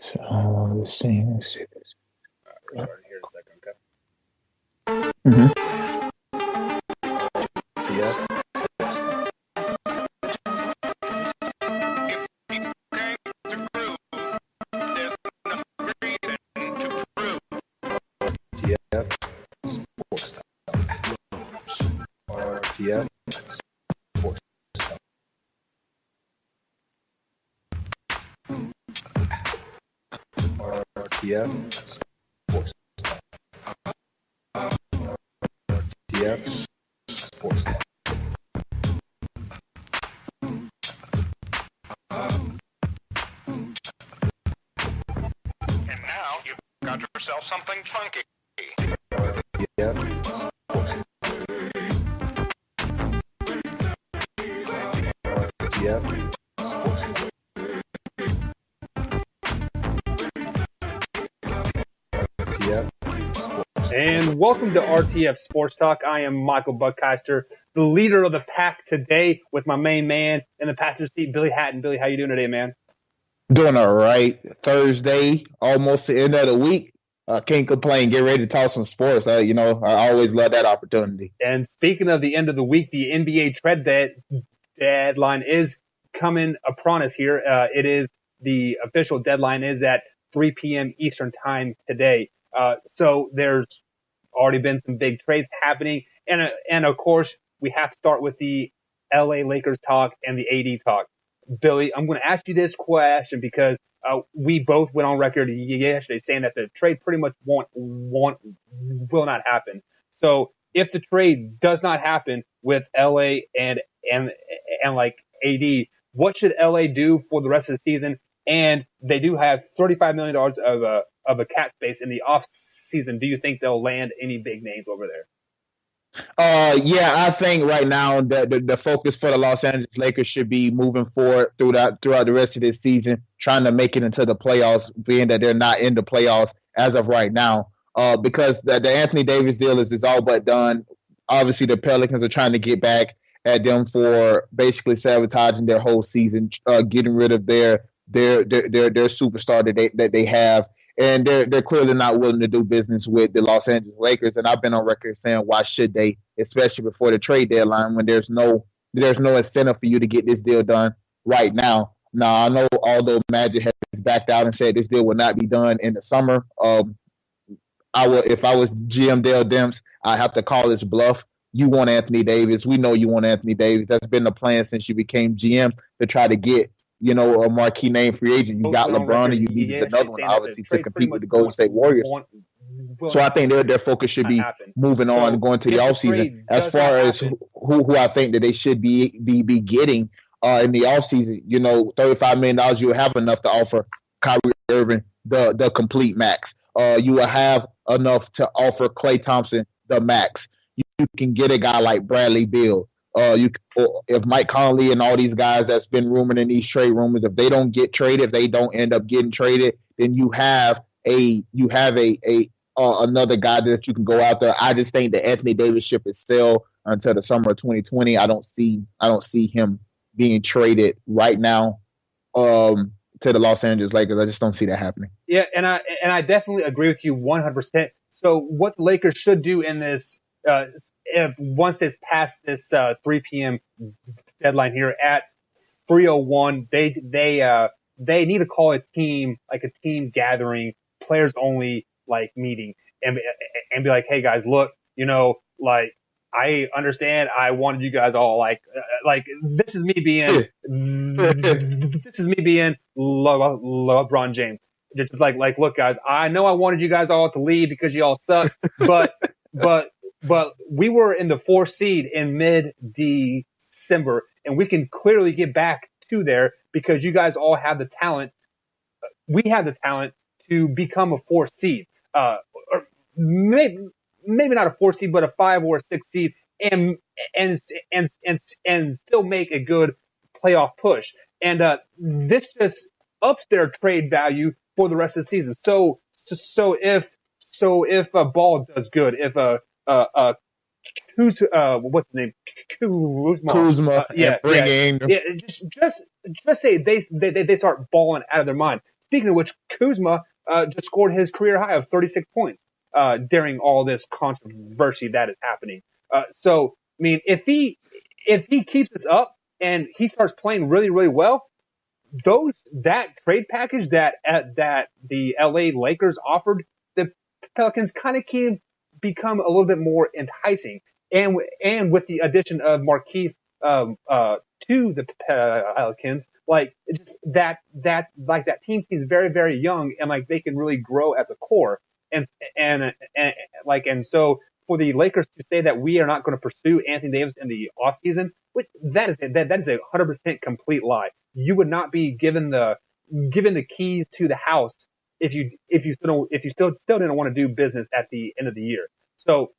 So let's see. Let's see this. We're starting here in a second, okay? TF. TF. Sports Talk. RTF. Sports Talk. RTF. Sports Talk. RTF. Sports Talk. And now you've got yourself something funky. RTF. RTF. RTF. And welcome to RTF Sports Talk. I am Michael Buckheister, the leader of the pack today with my main man in the passenger seat, Billy Hatton. Billy, how you doing today, man? Doing all right. Thursday, almost the end of the week. Can't complain. Get ready to talk some sports. I always love that opportunity. And speaking of the end of the week, the NBA trade deadline is coming upon us here. It is the official deadline is at 3 p.m. Eastern time today. So there's already been some big trades happening. And of course, we have to start with the LA Lakers talk and the AD talk. Billy, I'm going to ask you this question because we both went on record yesterday saying that the trade pretty much will not happen. So if the trade does not happen with LA and like AD, what should LA do for the rest of the season? And they do have $35 million of a cap space in the off season. Do you think they'll land any big names over there? Yeah, I think right now the focus for the Los Angeles Lakers should be moving forward throughout the rest of this season, trying to make it into the playoffs, being that they're not in the playoffs as of right now. Because the Anthony Davis deal is all but done. Obviously, the Pelicans are trying to get back at them for basically sabotaging their whole season, getting rid of their superstar that they have. And they're clearly not willing to do business with the Los Angeles Lakers. And I've been on record saying why should they, especially before the trade deadline, when there's no incentive for you to get this deal done right now. Now I know although Magic has backed out and said this deal will not be done in the summer. If I was GM Dale Demps, I have to call this bluff. You want Anthony Davis. We know you want Anthony Davis. That's been the plan since you became GM to try to get a marquee name free agent. You got LeBron and you needed another one, obviously, to compete with the Golden State Warriors. So I think their focus should be moving on, going to the offseason. As far as who I think that they should be getting in the offseason, $35 million, you'll have enough to offer Kyrie Irving the complete max. You will have enough to offer Klay Thompson the max. You can get a guy like Bradley Beal. If Mike Conley and all these guys that's been rumored in these trade rumors, if they don't get traded, if they don't end up getting traded, then you have another guy that you can go out there. I just think the Anthony Davis ship is sail until the summer of 2020. I don't see him being traded right now to the Los Angeles Lakers. I just don't see that happening. Yeah, and I definitely agree with you 100%. So what the Lakers should do in this once this past this 3 p.m. deadline here at 3:01, they need to call a team gathering, players only meeting, and be like, hey guys, look, I understand. I wanted you guys all this is me being LeBron James. Just look guys, I know I wanted you guys all to leave because you all suck, but we were in the 4th seed in mid-December, and we can clearly get back to there because you guys all have the talent. We have the talent to become a 4th seed, or maybe not a 4th seed, but a 5 or a 6 seed, and still make a good playoff push. And this just ups their trade value for the rest of the season. So if a Ball does good, if what's his name? Kuzma. Just say they start balling out of their mind. speaking of which, Kuzma just scored his career high of 36 points during all this controversy that is happening. So, I mean, if he keeps this up and he starts playing really, really well, that trade package that the LA Lakers offered the Pelicans kind of can become a little bit more enticing. And with the addition of Markieff to the Pelicans, like just that team seems very, very young, and like they can really grow as a core. And so for the Lakers to say that we are not going to pursue Anthony Davis in the offseason, which that is a 100% complete lie. You would not be given the keys to the house if you still didn't want to do business at the end of the year. So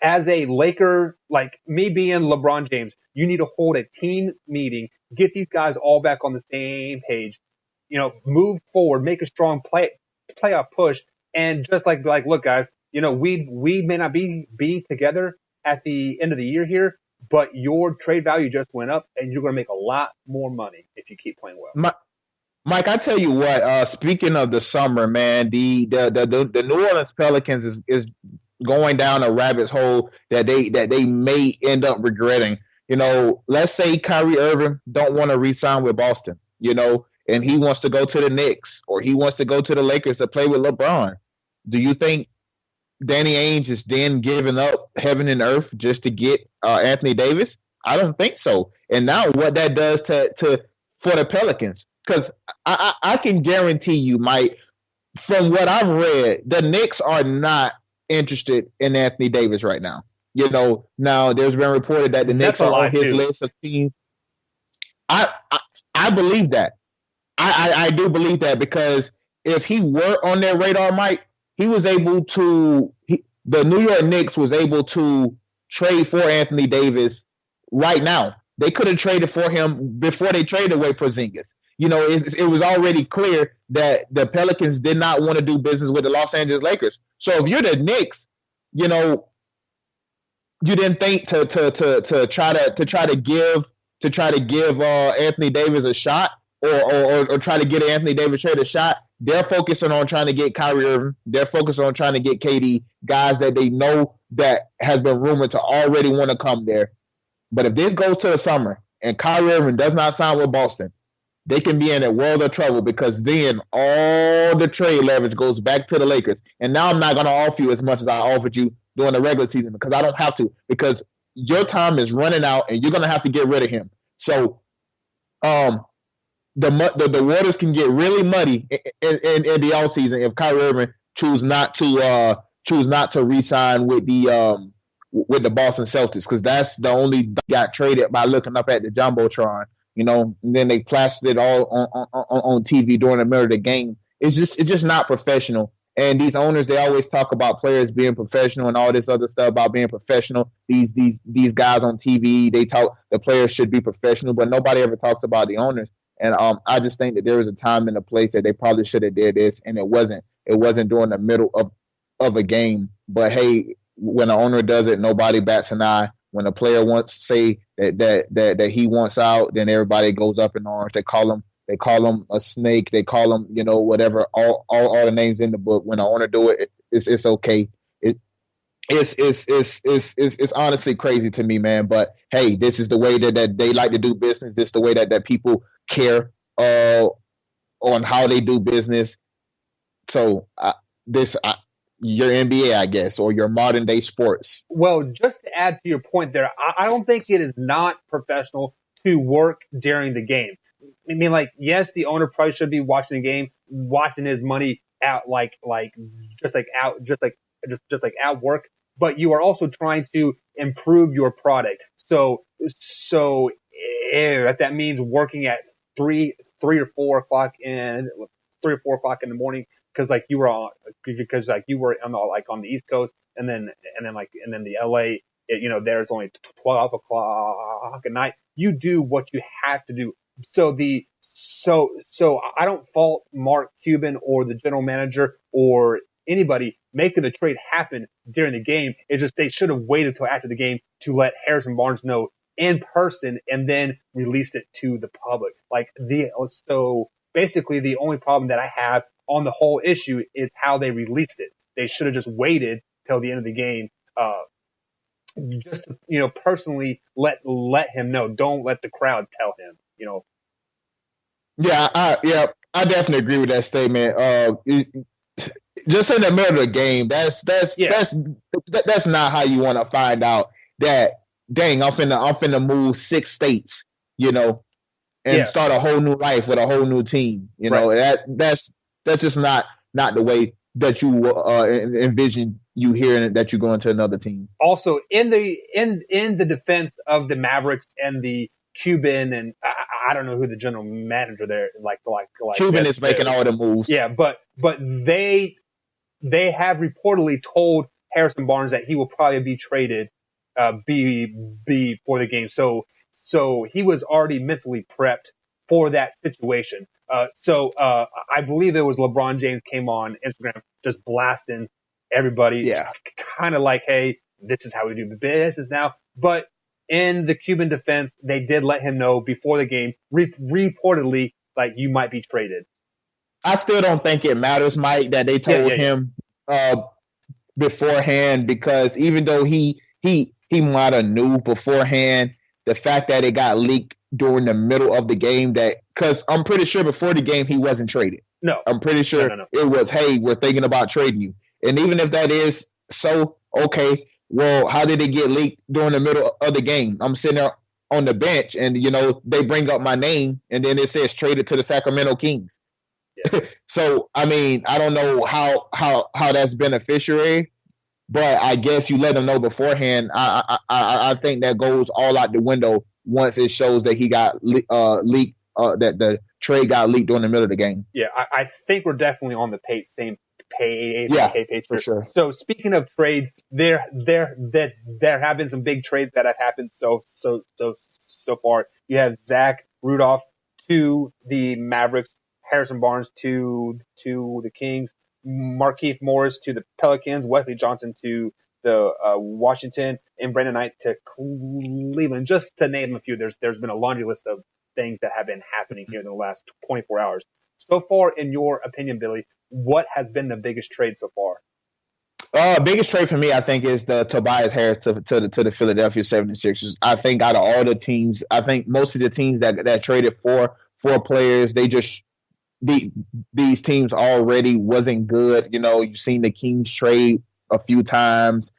as a Laker, like me being LeBron James, you need to hold a team meeting, get these guys all back on the same page, move forward, make a strong playoff push, and just like look, guys, we may not be together at the end of the year here, but your trade value just went up, and you're going to make a lot more money if you keep playing well. Mike, I tell you what. Speaking of the summer, man, the New Orleans Pelicans is going down a rabbit hole that they may end up regretting. Let's say Kyrie Irving don't want to re-sign with Boston, and he wants to go to the Knicks or he wants to go to the Lakers to play with LeBron. Do you think Danny Ainge is then giving up heaven and earth just to get Anthony Davis? I don't think so. And now what that does for the Pelicans, because I can guarantee you, Mike, from what I've read, the Knicks are not interested in Anthony Davis right now. Now there's been reported that the Knicks are on his list of teams. I believe that. I do believe that, because if he were on their radar, Mike, he was able to. The New York Knicks was able to trade for Anthony Davis right now. They could have traded for him before they traded away Porzingis. It was already clear that the Pelicans did not want to do business with the Los Angeles Lakers. So if you're the Knicks, you didn't think to try to give Anthony Davis a shot or try to get Anthony Davis trade a shot. They're focusing on trying to get Kyrie Irving. They're focusing on trying to get KD, guys that they know that has been rumored to already want to come there. But if this goes to the summer and Kyrie Irving does not sign with Boston, they can be in a world of trouble, because then all the trade leverage goes back to the Lakers. And now I'm not going to offer you as much as I offered you during the regular season, because I don't have to, because your time is running out and you're going to have to get rid of him. So the waters can get really muddy in the offseason if Kyrie Irving choose not to re-sign with the Boston Celtics, because that's the only got traded by looking up at the Jumbotron. And then they plastered it all on TV during the middle of the game. It's just not professional. And these owners, they always talk about players being professional and all this other stuff about being professional. These guys on TV, they talk the players should be professional, but nobody ever talks about the owners. And I just think that there was a time and a place that they probably should have did this, and it wasn't during the middle of a game. But hey, when an owner does it, nobody bats an eye. When a player wants to say that he wants out, then everybody goes up in arms. They call him a snake. They call him, whatever, all the names in the book. When an owner do it, it's okay. It's honestly crazy to me, man. But hey, this is the way that they like to do business. This is the way that people care on how they do business. So your NBA, I guess, or your modern day sports. Well, just to add to your point there, I don't think it is not professional to work during the game. I mean, like, yes, the owner probably should be watching the game, watching his money out, just like at work. But you are also trying to improve your product. So if that means working at 3 or 4 o'clock in the morning, because you were on the East Coast, and then the LA, there's only 12 o'clock at night. You do what you have to do. So I don't fault Mark Cuban or the general manager or anybody making the trade happen during the game. It's just they should have waited till after the game to let Harrison Barnes know in person and then released it to the public. basically the only problem that I have on the whole issue is how they released it. They should have just waited till the end of the game. Just to, personally let him know. Don't let the crowd tell him. Yeah, I definitely agree with that statement. Just in the middle of the game, that's not how you want to find out that. Dang, I'm finna move 6 states, and start a whole new life with a whole new team. That's just not the way that you envision you hearing that you're going to another team. Also, in the defense of the Mavericks and the Cuban, and I don't know who the general manager there, like Cuban is making all the moves. Yeah, but they have reportedly told Harrison Barnes that he will probably be traded for the game. So he was already mentally prepped for that situation. I believe it was LeBron James came on Instagram just blasting everybody. Yeah. Kind of like, hey, this is how we do business now. But in the Cuban defense, they did let him know before the game, reportedly, like, you might be traded. I still don't think it matters, Mike, that they told him beforehand, because even though he might have knew beforehand, the fact that it got leaked during the middle of the game, because I'm pretty sure before the game he wasn't traded. No. I'm pretty sure No. It was, hey, we're thinking about trading you. And even if that is so, okay, well, how did it get leaked during the middle of the game? I'm sitting there on the bench and, they bring up my name and then it says traded to the Sacramento Kings. Yeah. So, I mean, I don't know how that's beneficiary, but I guess you let them know beforehand. I think that goes all out the window once it shows that he got leaked, that the trade got leaked during the middle of the game. Yeah, I think we're definitely on the same page. For sure. So speaking of trades, there have been some big trades that have happened so far. You have Zach Rudolph to the Mavericks, Harrison Barnes to the Kings, Markieff Morris to the Pelicans, Wesley Johnson to the Washington, and Brandon Knight to Cleveland, just to name a few. There's been a laundry list of things that have been happening here in the last 24 hours. So far, in your opinion, Billy, what has been the biggest trade so far? Biggest trade for me, I think, is the Tobias Harris to the Philadelphia 76ers. I think out of all the teams, I think most of the teams that traded for players, they just these teams already wasn't good. You've seen the Kings trade a few times.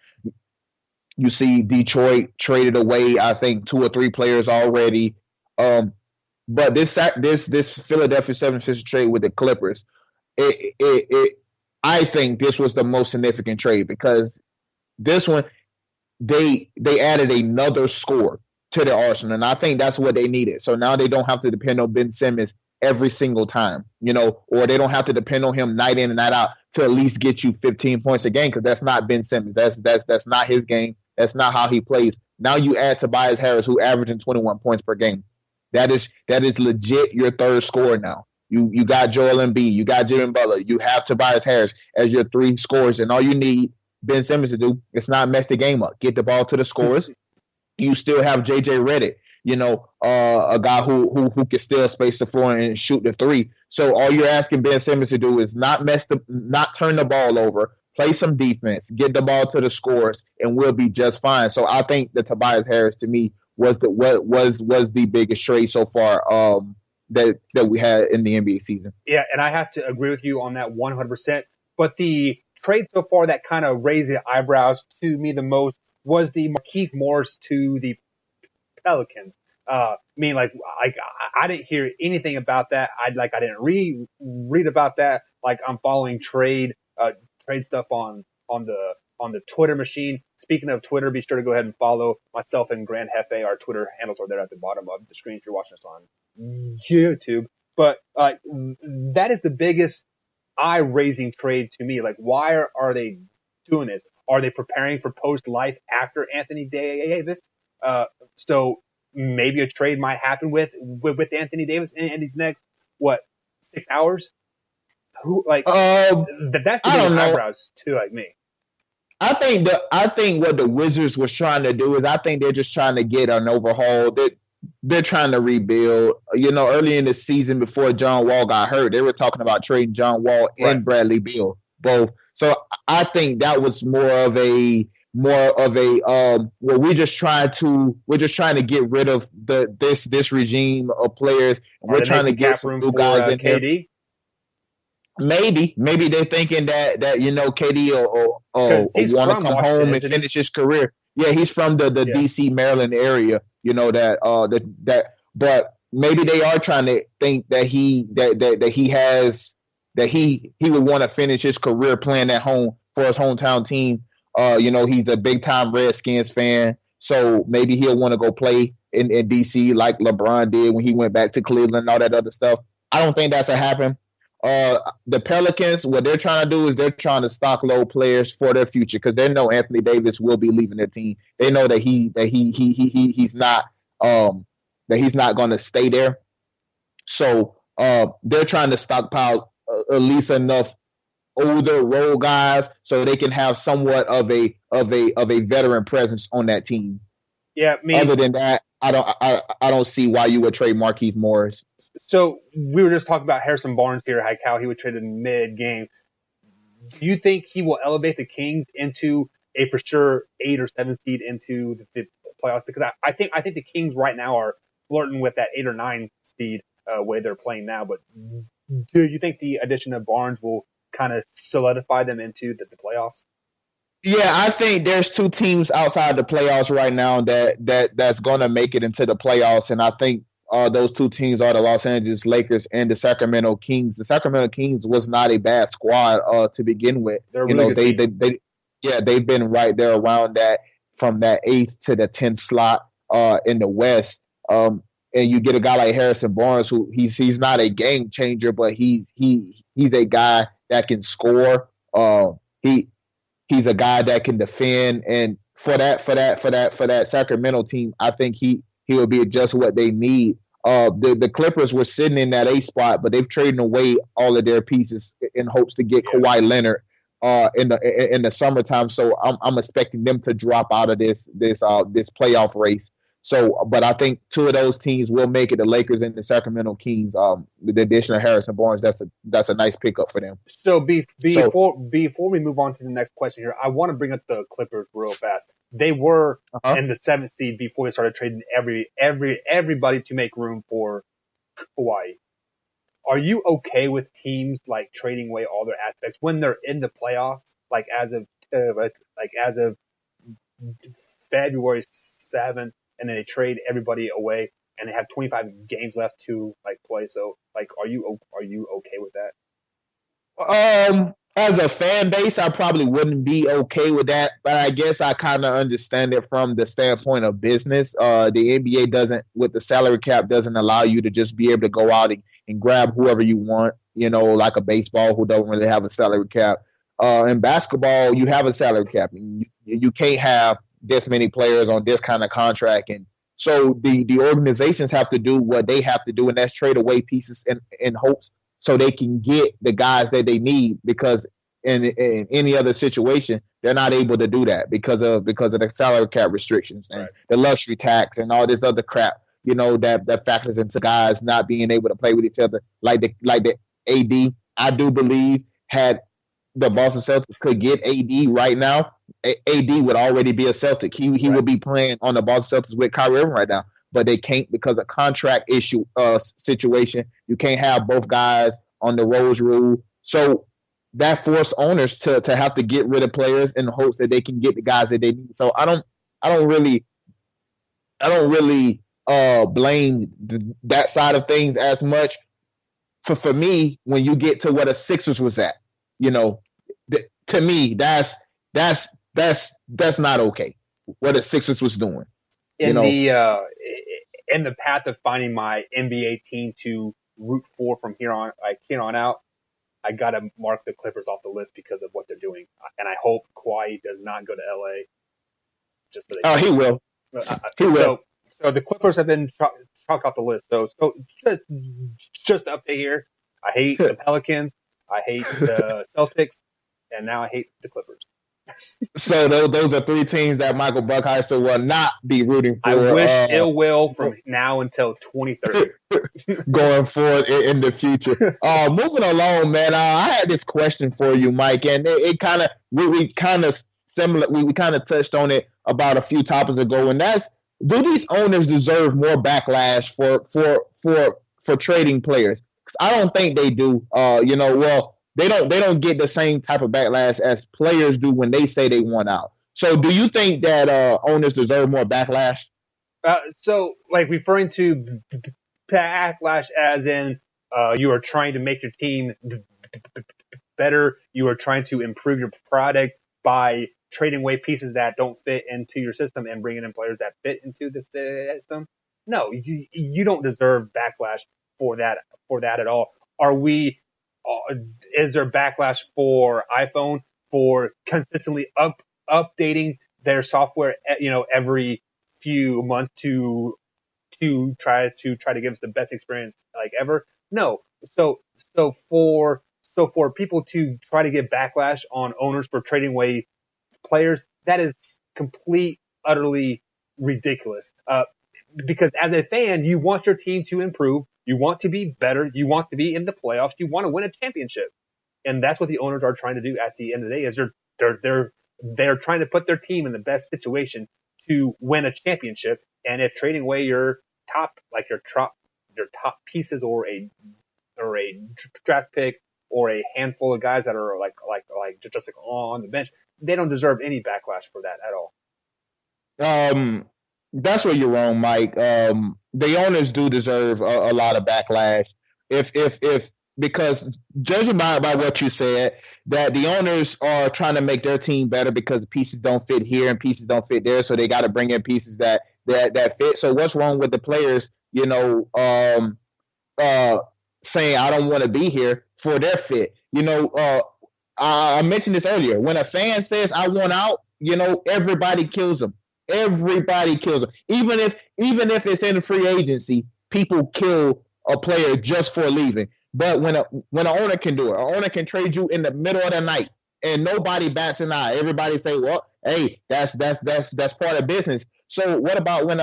You see Detroit traded away, I think, 2 or 3 players already. But this Philadelphia 76ers trade with the Clippers, I think this was the most significant trade, because this one they added another score to their arsenal, and I think that's what they needed. So now they don't have to depend on Ben Simmons every single time, or they don't have to depend on him night in and night out to at least get you 15 points a game, because that's not Ben Simmons. That's not his game. That's not how he plays. Now you add Tobias Harris, who averaging 21 points per game. That is legit your third scorer now. You got Joel Embiid, you got Jimmy Butler, you have Tobias Harris as your 3 scorers, and all you need Ben Simmons to do is not mess the game up. Get the ball to the scorers. You still have JJ Redick, a guy who can still space the floor and shoot the 3. So all you're asking Ben Simmons to do is not turn the ball over, play some defense, get the ball to the scorers, and we'll be just fine. So I think that Tobias Harris, to me, was the biggest trade so far that we had in the NBA season. Yeah, and I have to agree with you on that 100%. But the trade so far that kind of raised the eyebrows to me the most was the Markieff Morris to the Pelicans. I didn't hear anything about that. I didn't read about that. Like, I'm following trade stuff on the Twitter machine. Speaking of Twitter, be sure to go ahead and follow myself and Grand Hefe. Our Twitter handles are there at the bottom of the screen if you're watching us on YouTube. But that is the biggest eye-raising trade to me. Like, why are they doing this? Are they preparing for post-life after Anthony Davis? So maybe a trade might happen with Anthony Davis in these next 6 hours? That's the biggest eyebrows too, like me. I think what the Wizards was trying to do is, I think they're just trying to get an overhaul. they're trying to rebuild. You know, early in the season before John Wall got hurt, they were talking about trading John Wall Right. and Bradley Beal both. So I think that was more of a well, we're just trying to get rid of this regime of players. And Are we're they trying to making get cap some room new for guys in here. KD? Maybe they're thinking that you know KD will Because he's want to from come Washington, home and isn't he? finish his career. Yeah, he's from the Yeah. DC Maryland area. You know but maybe they are trying to think that he would want to finish his career playing at home for his hometown team. You know, he's a big time Redskins fan, so maybe he'll want to go play in DC like LeBron did when he went back to Cleveland and all that other stuff. I don't think that's a happen. The Pelicans, what they're trying to do is they're trying to stock low players for their future because they know Anthony Davis will be leaving their team. They know that he's not going to stay there. So they're trying to stockpile at least enough older role guys so they can have somewhat of a veteran presence on that team. Yeah, I mean, Other than that, I don't see why you would trade Markieff Morris. so we were just talking about Harrison Barnes here, how he would trade in mid-game. Do you think he will elevate the Kings into a for sure 8 or 7 seed into the playoffs? Because I think the Kings right now are flirting with that 8 or 9 seed way they're playing now. But do you think the addition of Barnes will kind of solidify them into the playoffs? Yeah, I think there's two teams outside the playoffs right now that's going to make it into the playoffs, and I think those two teams are the Los Angeles Lakers and the Sacramento Kings. The Sacramento Kings was not a bad squad to begin with. They're a really good team. They've been right there around that from that 8th to the 10th slot in the West. And you get a guy like Harrison Barnes, who he's not a game changer, but he's a guy that can score. He's a guy that can defend, and for that Sacramento team, I think he will be just what they need. The Clippers were sitting in that 8th spot, but they've traded away all of their pieces in hopes to get Kawhi Leonard in the summertime. So I'm expecting them to drop out of this playoff race. So, but I think two of those teams will make it, the Lakers and the Sacramento Kings. With the addition of Harrison Barnes, that's a nice pickup for them. So before we move on to the next question here, I want to bring up the Clippers real fast. They were in the 7th seed before they started trading everybody to make room for Kawhi. Are you okay with teams like trading away all their aspects when they're in the playoffs? Like as of February 7th. And then they trade everybody away, and they have 25 games left to play. So, are you okay with that? As a fan base, I probably wouldn't be okay with that, but I guess I kind of understand it from the standpoint of business. The NBA doesn't, with the salary cap, doesn't allow you to just be able to go out and grab whoever you want. You know, like a baseball who don't really have a salary cap. In basketball, you have a salary cap. You can't have this many players on this kind of contract, and so the organizations have to do what they have to do, and that's trade away pieces in hopes so they can get the guys that they need, because in any other situation they're not able to do that because of the salary cap restrictions and the luxury tax and all this other crap, you know, that factors into guys not being able to play with each other like the AD. I do believe had the Boston Celtics could get AD right now, AD would already be a Celtic. He would be playing on the Boston Celtics with Kyrie Irving right now, but they can't because of contract issue situation. You can't have both guys on the Rose Rule, so that forced owners to have to get rid of players in the hopes that they can get the guys that they need. So I don't really blame that side of things as much. For me, when you get to where the Sixers was at, you know, to me that's not okay. What the Sixers was doing in the path of finding my NBA team to root for from here on out. I gotta mark the Clippers off the list because of what they're doing, and I hope Kawhi does not go to LA. Just so he will. He will. So the Clippers have been chalked off the list. So just up to here, I hate the Pelicans. I hate the Celtics, and now I hate the Clippers. So those are three teams that Michael Buckheister will not be rooting for. I wish ill will from now until 2030. Going forward in the future. Moving along, man. I had this question for you, Mike, and it kind of we kind of similar. We kind of touched on it about a few topics ago, and that's, do these owners deserve more backlash for trading players? Because I don't think they do. They don't get the same type of backlash as players do when they say they want out. So do you think that owners deserve more backlash? So like referring to backlash as in you are trying to make your team better, you are trying to improve your product by trading away pieces that don't fit into your system and bringing in players that fit into the system. No, you don't deserve backlash for that at all. Is there backlash for iPhone for consistently updating their software, every few months to try to give us the best experience like ever? No. So for people to try to get backlash on owners for trading away players, that is utterly ridiculous. Because as a fan, you want your team to improve, you want to be better, you want to be in the playoffs, you want to win a championship, and that's what the owners are trying to do. At the end of the day, is they're trying to put their team in the best situation to win a championship. And if trading away your top pieces or a draft pick or a handful of guys that are like just on the bench, they don't deserve any backlash for that at all. That's where you're wrong, Mike. The owners do deserve a lot of backlash. Because judging by what you said, that the owners are trying to make their team better because the pieces don't fit here and pieces don't fit there, so they got to bring in pieces that fit. So what's wrong with the players, saying I don't want to be here for their fit? I mentioned this earlier. When a fan says I want out, everybody kills them. Everybody kills them. Even if it's in free agency, people kill a player just for leaving. But when an owner can do it, an owner can trade you in the middle of the night and nobody bats an eye. Everybody say, well, hey, that's part of business. So what about when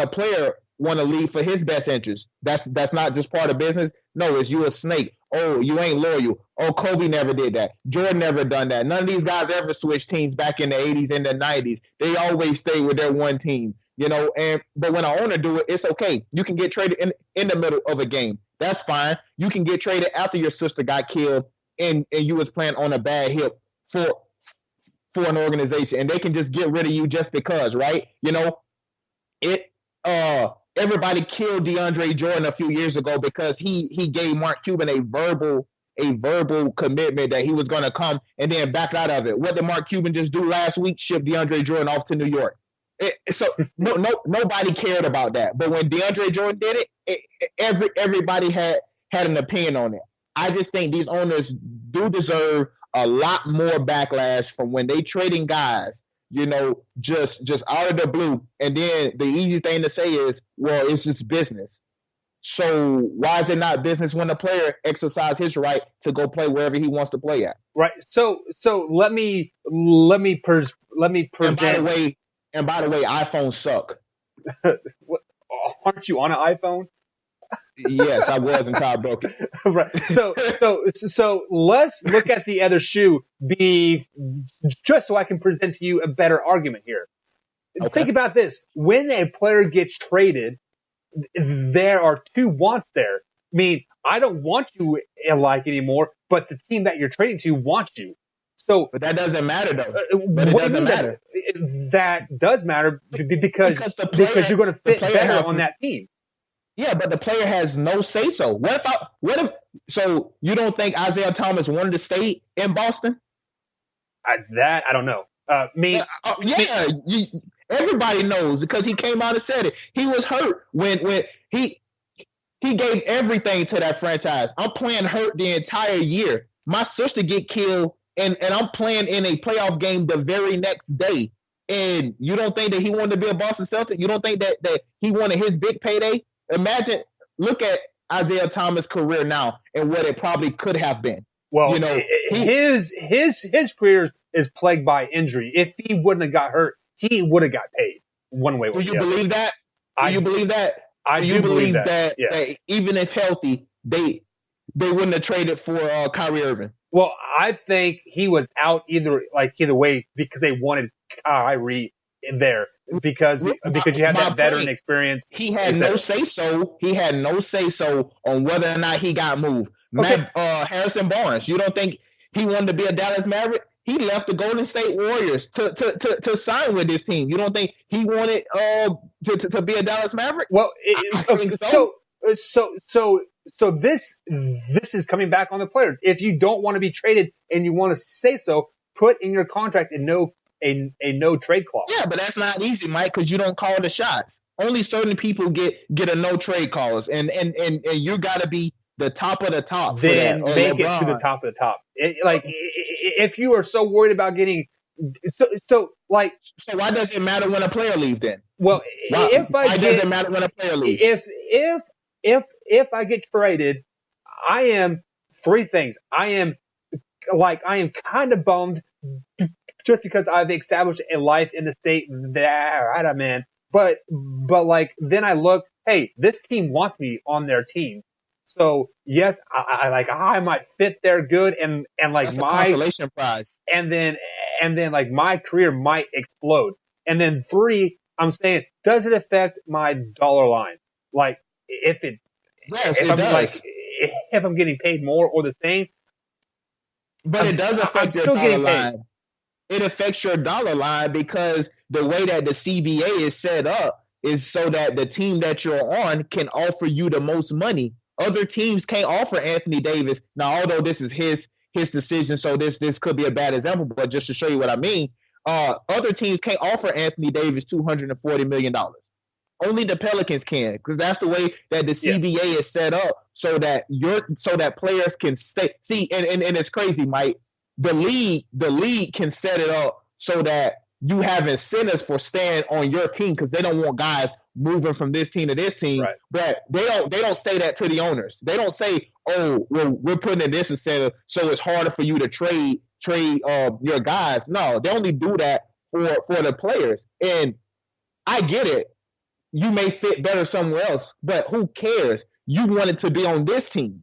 a player want to leave for his best interest? That's not just part of business. No, it's you a snake. Oh, you ain't loyal. Oh, Kobe never did that. Jordan never done that. None of these guys ever switched teams back in the 80s and the 90s. They always stay with their one team, but when an owner do it, it's okay. You can get traded in the middle of a game. That's fine. You can get traded after your sister got killed and you was playing on a bad hip for an organization, and they can just get rid of you just because, right? Everybody killed DeAndre Jordan a few years ago because he gave Mark Cuban a verbal commitment that he was going to come and then back out of it. What did Mark Cuban just do last week? Ship DeAndre Jordan off to New York. Nobody cared about that. But when DeAndre Jordan did it, everybody had an opinion on it. I just think these owners do deserve a lot more backlash from when they trading guys, just out of the blue. And then the easy thing to say is, well, it's just business. So why is it not business when the player exercises his right to go play wherever he wants to play at? Right. So let me present. And by the way, iPhones suck. Aren't you on an iPhone? Yes, I was until I broke it. Right. So let's look at the other shoe. Just so I can present to you a better argument here. Okay. Think about this: when a player gets traded, there are two wants there. I mean, I don't want you anymore, but the team that you're trading to wants you. But that doesn't matter, though. But it doesn't matter. That does matter because you're going to fit better on that team. Yeah, but the player has no say so. What if? So you don't think Isaiah Thomas wanted to stay in Boston? I don't know. Everybody knows because he came out and said it. He was hurt when he gave everything to that franchise. I'm playing hurt the entire year. My sister get killed. And I'm playing in a playoff game the very next day. And you don't think that he wanted to be a Boston Celtic? You don't think that he wanted his big payday? Look at Isaiah Thomas' career now and what it probably could have been. Well, his career is is plagued by injury. If he wouldn't have got hurt, he would have got paid one way or Do the you other. believe that? Do you believe that? I Do do you believe that. that even if healthy, they wouldn't have traded for Kyrie Irving? Well, I think he was out either way because they wanted Kyrie in there because you have that veteran experience. He had no say so. He had no say so on whether or not he got moved. Okay. Harrison Barnes, you don't think he wanted to be a Dallas Maverick? He left the Golden State Warriors to sign with this team. You don't think he wanted to be a Dallas Maverick? Well, I think so. So this is coming back on the players. If you don't want to be traded and you want to say so, put in your contract a no trade clause. Yeah, but that's not easy, Mike, because you don't call the shots. Only certain people get a no trade clause, and you got to be the top of the top. Then for that. make it to the top of the top. If you are so worried about getting so why does it matter when a player leaves then? Well, why does it matter when a player leaves? If I get traded, I am three things. I am kind of bummed just because I've established a life in the state that I'm in. But then I look, hey, this team wants me on their team. So yes, I might fit there good and that's a consolation prize. And then my career might explode. And then three, I'm saying, does it affect my dollar line? Like if it does. If I'm getting paid more or the same. But it does affect your dollar line. It affects your dollar line because the way that the CBA is set up is so that the team that you're on can offer you the most money. Other teams can't offer Anthony Davis. Now, although this is his decision, so this could be a bad example, but just to show you what I mean, other teams can't offer Anthony Davis $240 million. Only the Pelicans can, because that's the way that the CBA is set up, so that players can stay. See, and it's crazy, Mike. The league can set it up so that you have incentives for staying on your team because they don't want guys moving from this team to this team. Right. But they don't say that to the owners. They don't say, oh, well, we're putting in this incentive so it's harder for you to trade your guys. No, they only do that for the players. And I get it. You may fit better somewhere else, but who cares? You wanted to be on this team.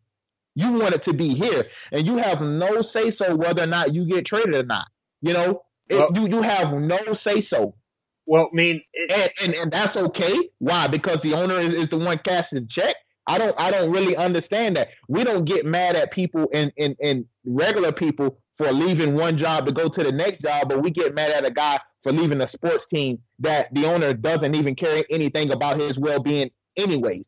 You wanted to be here, and you have no say so whether or not you get traded or not. You know, you have no say so. Well, I mean, and that's okay. Why? Because the owner is the one cashing the check. I don't really understand that. We don't get mad at people and regular people for leaving one job to go to the next job, but we get mad at a guy for leaving a sports team that the owner doesn't even care anything about his well-being anyways.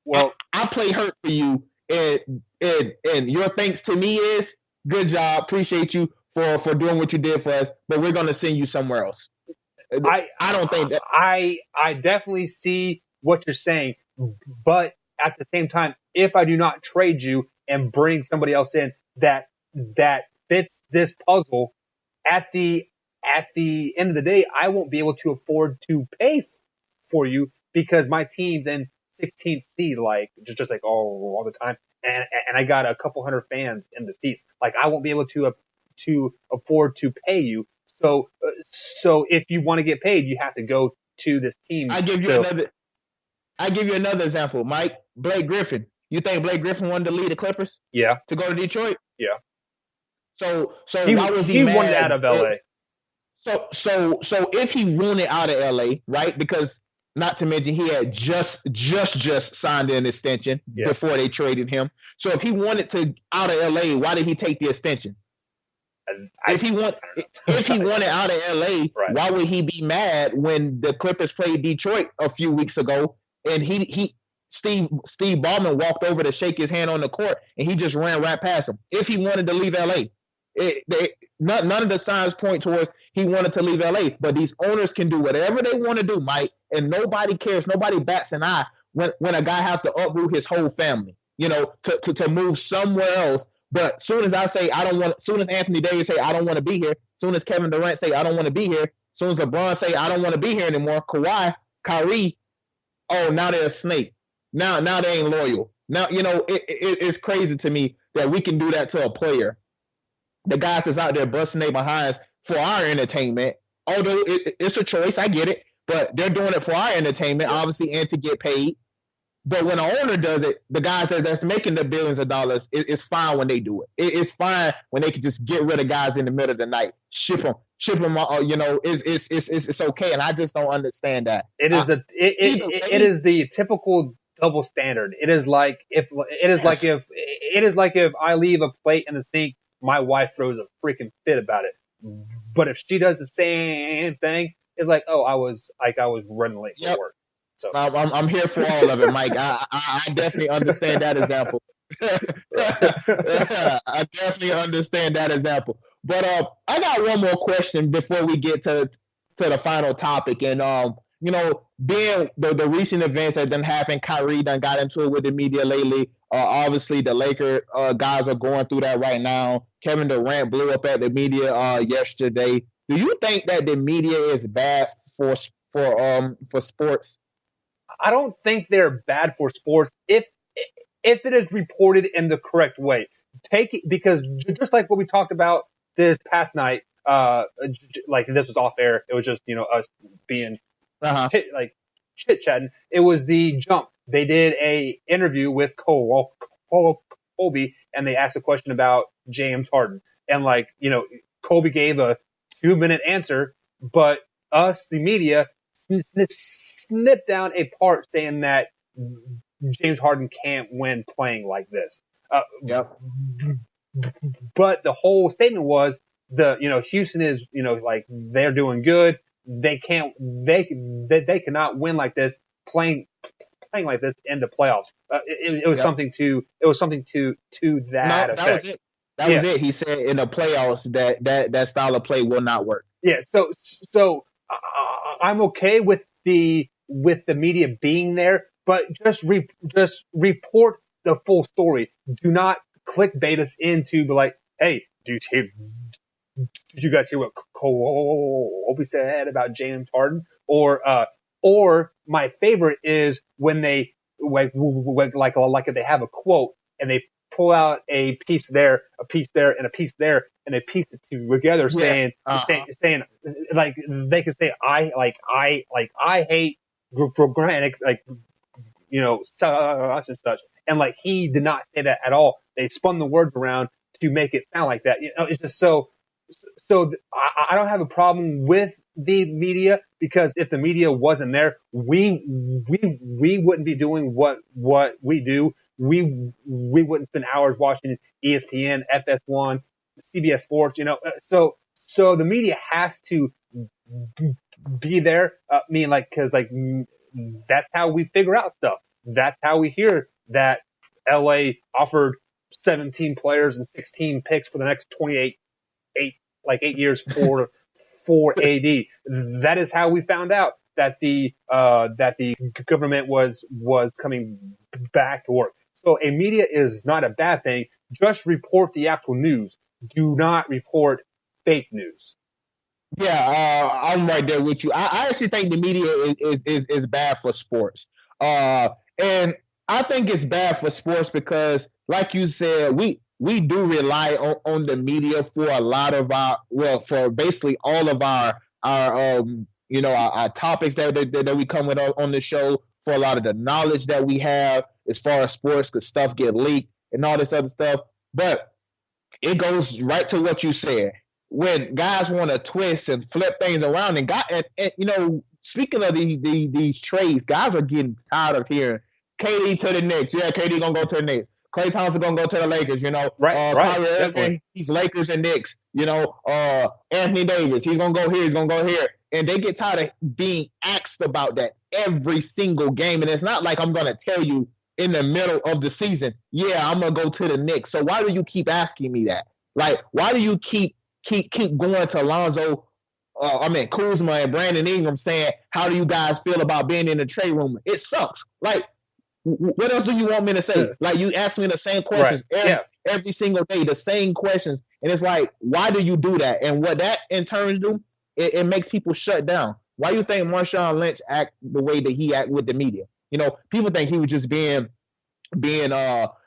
Well, I play hurt for you, and your thanks to me is good job. Appreciate you for doing what you did for us, but we're going to send you somewhere else. I don't think that. I definitely see what you're saying, but at the same time, if I do not trade you and bring somebody else in that fits this puzzle, at the end of the day, I won't be able to afford to pay for you because my team's in 16th seed, like just like all the time, and I got a couple hundred fans in the seats. Like I won't be able to afford to pay you. So if you want to get paid, you have to go to this team. I give you another example, Mike. Blake Griffin. You think Blake Griffin wanted to lead the Clippers? Yeah. To go to Detroit? Yeah. So why was he mad? He wanted out of LA. So if he wanted out of LA, right? Because not to mention he had just signed an extension before they traded him. So if he wanted to out of LA, why did he take the extension? If he wanted out of LA, right, why would he be mad when the Clippers played Detroit a few weeks ago and Steve Ballmer walked over to shake his hand on the court and he just ran right past him? If he wanted to leave LA, none of the signs point towards he wanted to leave LA. But these owners can do whatever they want to do, Mike, and nobody cares. Nobody bats an eye when a guy has to uproot his whole family, to move somewhere else. But soon as soon as Anthony Davis say I don't want to be here, soon as Kevin Durant say I don't want to be here, soon as LeBron say I don't want to be here anymore, Kawhi, Kyrie, oh, now they're a snake. Now they ain't loyal. Now, it's crazy to me that we can do that to a player. the guys that's out there busting their behinds for our entertainment. Although it's a choice, I get it, but they're doing it for our entertainment, obviously, and to get paid. But when an owner does it, the guys that's making the billions of dollars, it's fine when they do it. It's fine when they can just get rid of guys in the middle of the night, ship them. It's okay. And I just don't understand that. It is the typical double standard. It is like if I leave a plate in the sink, my wife throws a freaking fit about it. But if she does the same thing, it's like, oh, I was running late for work. So I'm here for all of it, Mike. I definitely understand that example. I definitely understand that example. But I got one more question before we get to the final topic. And being the recent events that done happened, Kyrie done got into it with the media lately. Obviously, the Lakers guys are going through that right now. Kevin Durant blew up at the media yesterday. Do you think that the media is bad for sports? I don't think they're bad for sports if it is reported in the correct way. Take it, because just like what we talked about this past night, like this was off air. It was just us being chit chatting. It was the Jump. They did a interview with Kobe, and they asked a question about James Harden, and Kobe gave a 2-minute answer, but us, the media, snipped down a part saying that James Harden can't win playing like this. But the whole statement was Houston is they're doing good. They cannot win like this playing like this in the playoffs. It was something to that effect. That was it. That was it. He said in the playoffs that style of play will not work. Yeah. So I'm okay with the media being there, but just report the full story. Do not clickbait us into be like, hey, did you guys hear what Kobe said about James Harden? Or my favorite is when they like if they have a quote and they pull out a piece there, a piece there, and a piece there, and they piece it together, saying like they could say I hate Grant, such and such, and like he did not say that at all. They spun the words around to make it sound like that. It's just so I don't have a problem with the media, because if the media wasn't there, we wouldn't be doing what we do. We wouldn't spend hours watching ESPN, FS1, CBS Sports, So the media has to be there. Cause that's how we figure out stuff. That's how we hear that LA offered 17 players and 16 picks for the next 8 years for AD. That is how we found out that the government was coming back to work. So a media is not a bad thing. Just report the actual news. Do not report fake news. Yeah, I'm right there with you. I actually think the media is bad for sports. And I think it's bad for sports because, like you said, we do rely on the media for a lot of for basically all of our topics that we come with on the show, for a lot of the knowledge that we have as far as sports, because stuff get leaked and all this other stuff. But it goes right to what you said. When guys want to twist and flip things around, and speaking of these trades, guys are getting tired of hearing KD to the Knicks. Yeah, KD gonna go to the Knicks. Klay Thompson gonna go to the Lakers. Right. He's Lakers and Knicks. Anthony Davis, he's gonna go here. He's gonna go here, and they get tired of being asked about that every single game. And it's not like I'm gonna tell you in the middle of the season, yeah, I'm gonna go to the Knicks. So why do you keep asking me that? Like, why do you keep going to Alonzo, Kuzma and Brandon Ingram saying, how do you guys feel about being in the trade room? It sucks. Like, what else do you want me to say? Like, you ask me the same questions every single day, the same questions. And it's like, why do you do that? And what that in turn do, it makes people shut down. Why do you think Marshawn Lynch act the way that he act with the media? People think he was just being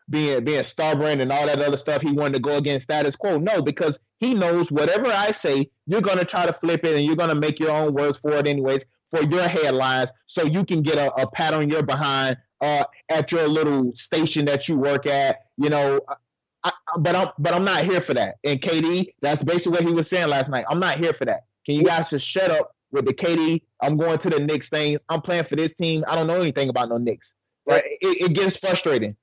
being stubborn and all that other stuff. He wanted to go against status quo. No, because he knows whatever I say, you're going to try to flip it and you're going to make your own words for it anyways, for your headlines, so you can get a pat on your behind at your little station that you work at. But I'm not here for that. And KD, that's basically what he was saying last night. I'm not here for that. Can you guys just shut up with the KD? I'm going to the Knicks thing. I'm playing for this team. I don't know anything about no Knicks. Right? It gets frustrating.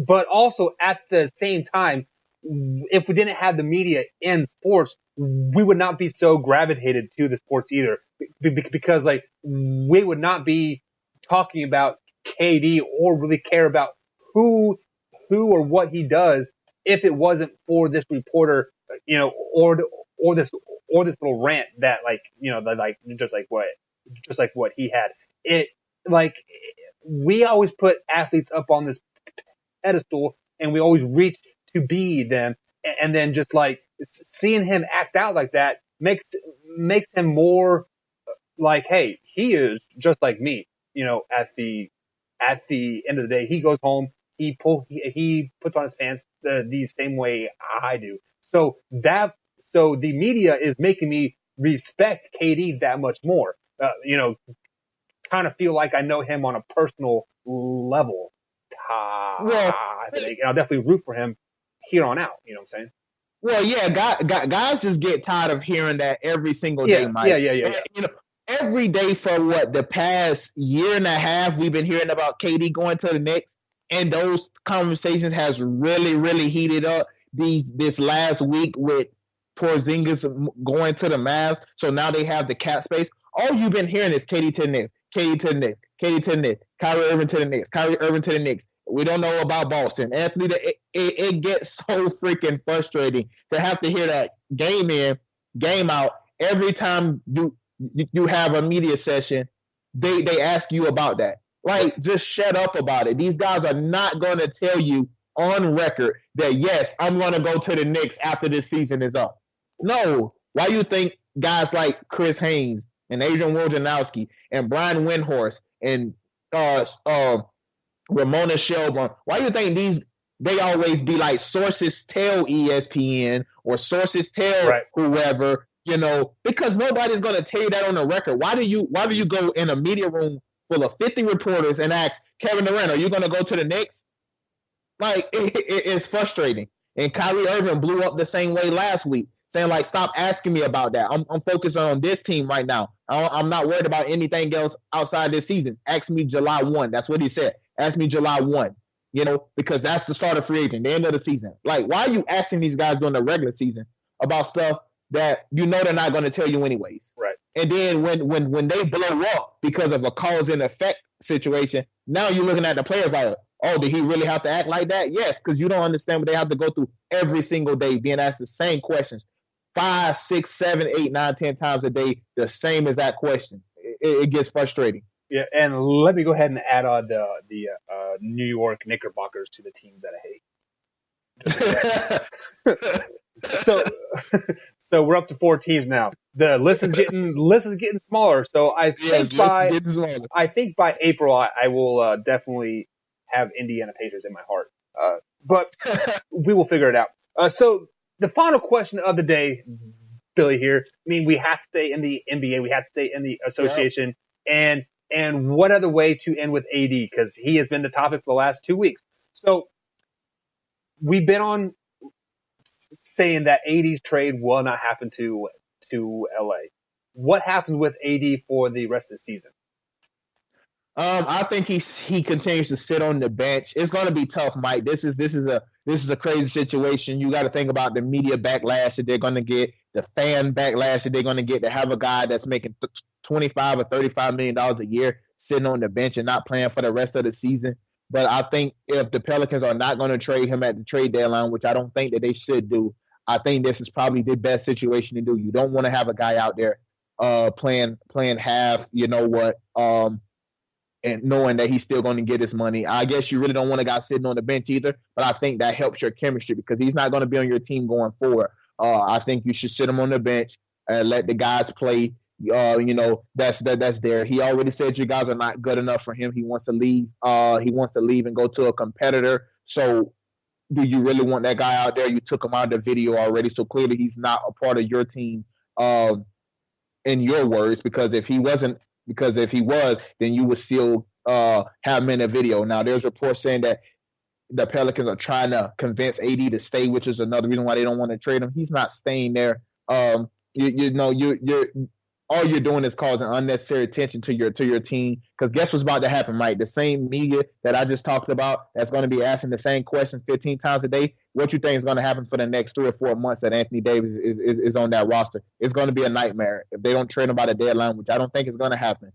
But also at the same time, if we didn't have the media in sports, we would not be so gravitated to the sports either, because like we would not be talking about KD or really care about who or what he does if it wasn't for this reporter, or this little rant that just like what he had. It like we always put athletes up on this pedestal and we always reach to be them, and then just like seeing him act out like that makes him more like, hey, he is just like me. At the end of the day, he goes home, he puts on his pants the same way I do. So the media is making me respect KD that much more. Kind of feel like I know him on a personal level. I think I'll definitely root for him here on out. You know what I'm saying? Well, yeah, guys just get tired of hearing that every single day, Mike. Yeah. Every day for the past year and a half, we've been hearing about KD going to the Knicks, and those conversations has really, really heated up this last week with Porzingis going to the Mavs. So now they have the cap space. All you've been hearing is KD to the Knicks, KD to the Knicks, KD to the Knicks, Kyrie Irving to the Knicks, Kyrie Irving to the Knicks. We don't know about Boston. Anthony, it gets so freaking frustrating to have to hear that game in, game out. Every time you have a media session, they ask you about that. Like, just shut up about it. These guys are not going to tell you on record that, yes, I'm going to go to the Knicks after this season is up. No. Why you think guys like Chris Haynes and Adrian Wojnarowski and Brian Windhorst and Ramona Shelburne, why do you think they always be like, sources tell ESPN or sources tell whoever, because nobody's going to tell you that on the record. Why do you go in a media room full of 50 reporters and ask Kevin Durant, are you going to go to the Knicks? Like, it's frustrating. And Kyrie Irving blew up the same way last week, saying like, stop asking me about that. I'm focused on this team right now. I'm not worried about anything else outside this season. Ask me July 1. That's what he said. Ask me July 1, because that's the start of free agent, the end of the season. Like, why are you asking these guys during the regular season about stuff that they're not going to tell you anyways? Right. And then when they blow up because of a cause and effect situation, now you're looking at the players like, oh, did he really have to act like that? Yes, because you don't understand what they have to go through every single day, being asked the same questions 5, 6, 7, 8, 9, 10 times a day, the same exact question. It gets frustrating. Yeah, and let me go ahead and add on the New York Knickerbockers to the teams that I hate. So we're up to 4 teams now. The list is getting smaller. So I think by April I will definitely have Indiana Pacers in my heart. But we will figure it out. So the final question of the day, Billy here. I mean, we have to stay in the NBA. We have to stay in the association. Yep. And what other way to end with AD? Because he has been the topic for the last 2 weeks. So we've been on saying that AD's trade will not happen to LA. What happens with AD for the rest of the season? I think he continues to sit on the bench. It's going to be tough, Mike. This is a crazy situation. You got to think about the media backlash that they're going to get, the fan backlash that they're going to get to have a guy that's making $25 or $35 million a year sitting on the bench and not playing for the rest of the season. But I think if the Pelicans are not going to trade him at the trade deadline, which I don't think that they should do, I think this is probably the best situation to do. You don't want to have a guy out there playing half, and knowing that he's still going to get his money. I guess you really don't want a guy sitting on the bench either, but I think that helps your chemistry because he's not going to be on your team going forward. I think you should sit him on the bench and let the guys play. That's there. He already said you guys are not good enough for him. He wants to leave. He wants to leave and go to a competitor. So do you really want that guy out there? You took him out of the video already, so clearly he's not a part of your team. In your words, because if he was, then you would still have him in a video. Now, there's reports saying that the Pelicans are trying to convince AD to stay, which is another reason why they don't want to trade him. He's not staying there. You're all you're doing is causing unnecessary attention to your team. Because guess what's about to happen, Mike? The same media that I just talked about that's going to be asking the same question 15 times a day. What you think is going to happen for the next 3 or 4 months that Anthony Davis is on that roster? It's going to be a nightmare if they don't trade him by the deadline, which I don't think is going to happen.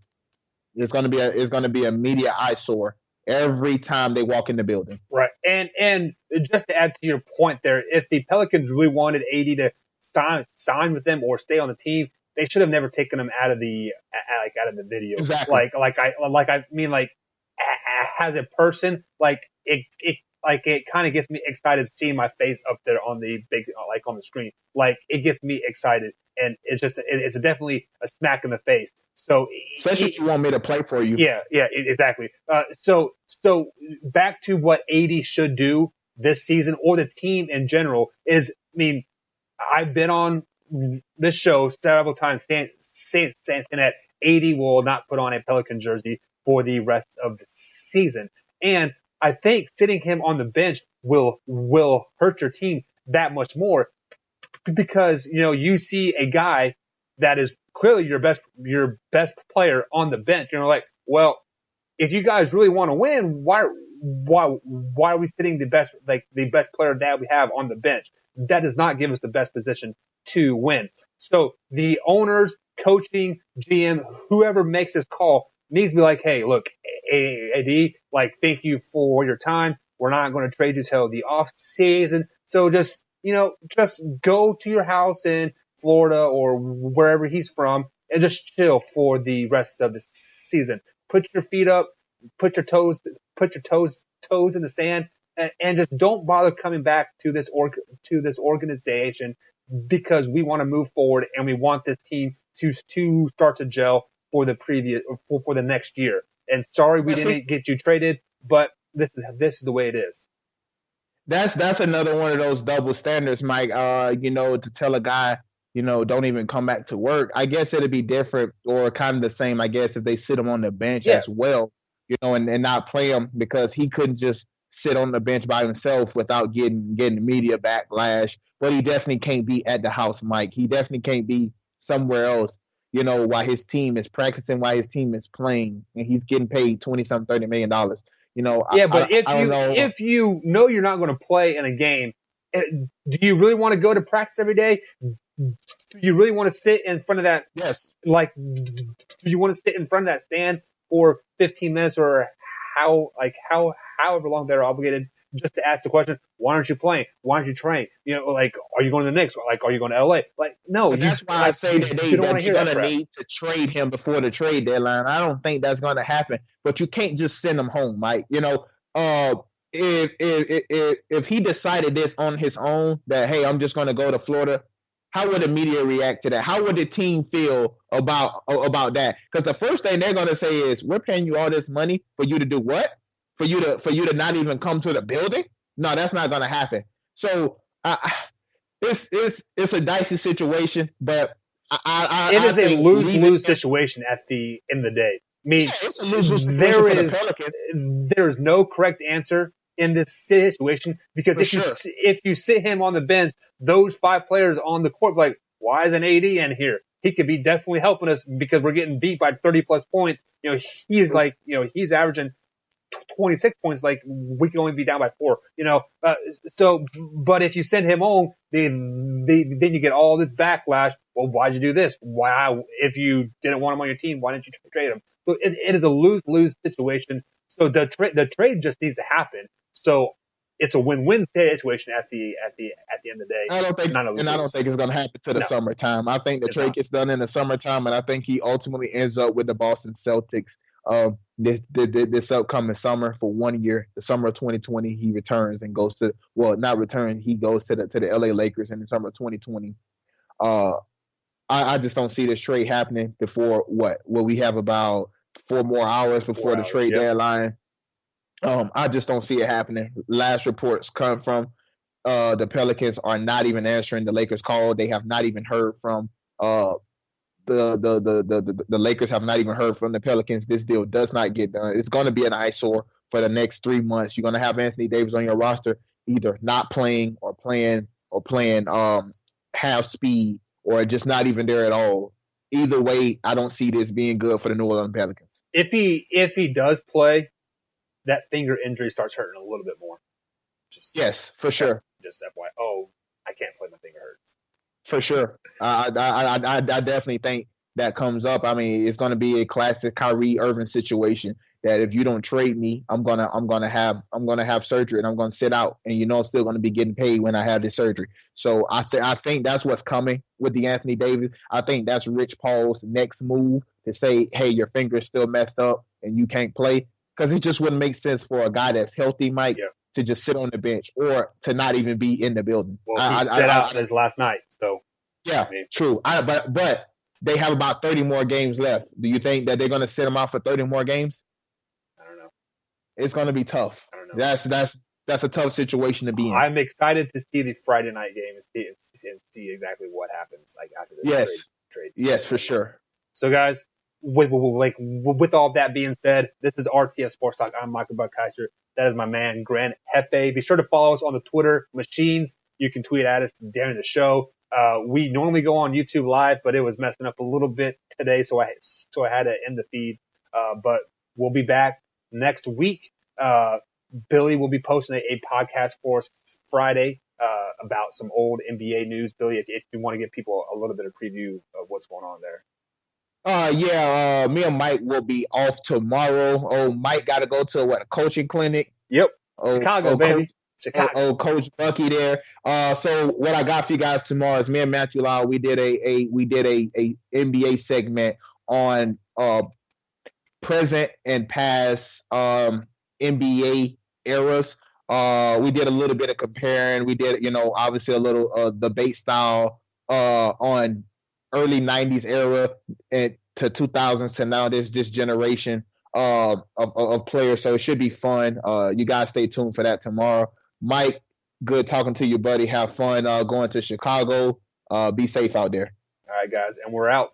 It's going to be a media eyesore every time they walk in the building. Right. And just to add to your point there, if the Pelicans really wanted AD to sign with them or stay on the team, they should have never taken him out of the video. Exactly. As a person, it kind of gets me excited seeing my face up there on the big, on the screen. Like, it gets me excited, and it's definitely a smack in the face. So especially if you want me to play for you. Yeah, exactly. So back to what AD should do this season, or the team in general, is, I've been on this show several times saying that AD will not put on a Pelican jersey for the rest of the season. And I think sitting him on the bench will hurt your team that much more, because, you see a guy that is clearly your best player on the bench. Well, if you guys really want to win, why are we sitting the best player that we have on the bench? That does not give us the best position to win. So the owners, coaching, GM, whoever makes this call needs to be like, hey, look, AD, thank you for your time. We're not going to trade you till the off season. So just go to your house in Florida or wherever he's from and just chill for the rest of the season. Put your feet up, put your toes in the sand, and just don't bother coming back to this organization, because we want to move forward and we want this team to start to gel for the next year. And sorry we didn't get you traded, but this is the way it is. That's another one of those double standards, Mike. To tell a guy, don't even come back to work. I guess it'd be different, or kind of the same, I guess, if they sit him on the bench as well, and not play him, because he couldn't just sit on the bench by himself without getting media backlash. But he definitely can't be at the house, Mike. He definitely can't be somewhere else, while his team is practicing, while his team is playing, and he's getting paid $20-something, $30 million. If you know you're not going to play in a game, do you really want to go to practice every day? Do you really want to sit in front of that? Yes. Do you want to sit in front of that stand for 15 minutes or however long they're obligated, just to ask the question, why aren't you playing? Why aren't you training? Are you going to the Knicks? Are you going to LA? No. But that's why I say that you're going to need to trade him before the trade deadline. I don't think that's going to happen. But you can't just send him home, Mike. If he decided this on his own, that, hey, I'm just going to go to Florida, how would the media react to that? How would the team feel about that? Because the first thing they're going to say is, we're paying you all this money for you to do what? For you to not even come to the building? No, that's not going to happen. So it's a dicey situation, but it is a lose-lose situation at the end of the day. It's a lose-lose situation for the Pelicans. There is no correct answer in this situation, because if you sit him on the bench, those 5 players on the court, why isn't AD in here? He could be definitely helping us because we're getting beat by 30 plus points. He's he's averaging 26 points. We can only be down by 4. But if you send him home, then you get all this backlash. Well, why'd you do this? Why, if you didn't want him on your team, why didn't you trade him? So it is a lose-lose situation. So the trade just needs to happen. So it's a win-win situation at the end of the day. I don't think it's going to happen to the summertime. I think the trade gets done in the summertime, and I think he ultimately ends up with the Boston Celtics this upcoming summer for 1 year. The summer of 2020, he returns and goes to he goes to the LA Lakers in the summer of 2020. I just don't see this trade happening before what? Well, we have about 4 more hours before the trade deadline. I just don't see it happening. Last reports come from the Pelicans are not even answering the Lakers' call. They have not even heard from the Lakers have not even heard from the Pelicans. This deal does not get done. It's going to be an eyesore for the next 3 months. You're going to have Anthony Davis on your roster either not playing or playing half speed or just not even there at all. Either way, I don't see this being good for the New Orleans Pelicans. If he does play, that finger injury starts hurting a little bit more. Yes, for sure. Just FYI. Oh, I can't play. My finger hurts. For sure. I definitely think that comes up. I mean, it's going to be a classic Kyrie Irving situation that if you don't trade me, I'm gonna have surgery and I'm going to sit out, and I'm still going to be getting paid when I have this surgery. So I think that's what's coming with the Anthony Davis. I think that's Rich Paul's next move to say, hey, your finger is still messed up and you can't play, because it just wouldn't make sense for a guy that's healthy, Mike, to just sit on the bench or to not even be in the building. Well, he set out his last night, so yeah, true. But they have about 30 more games left. Do you think that they're going to sit him out for 30 more games? I don't know. It's going to be tough. I don't know. That's a tough situation to be in. I'm excited to see the Friday night game and see exactly what happens after this trade. Yes, for sure. So, guys, with all of that being said, this is RTS Sports Talk. I'm Michael Buckheiser. That is my man, Grant Hefe. Be sure to follow us on the Twitter machines. You can tweet at us during the show. We normally go on YouTube Live, but it was messing up a little bit today, so I had to end the feed. But we'll be back next week. Billy will be posting a podcast for us Friday about some old NBA news. Billy, if you want to give people a little bit of preview of what's going on there. Me and Mike will be off tomorrow. Mike got to go to a coaching clinic. Yep. Chicago, baby. Chicago. Coach Bucky there. So what I got for you guys tomorrow is me and Matthew Lau. We did a NBA segment on present and past NBA eras. We did a little bit of comparing. We did, obviously a little debate style on early 90s era to 2000s to now this generation of players. So it should be fun. You guys stay tuned for that tomorrow. Mike, good talking to you, buddy. Have fun going to Chicago. Be safe out there. All right, guys, and we're out.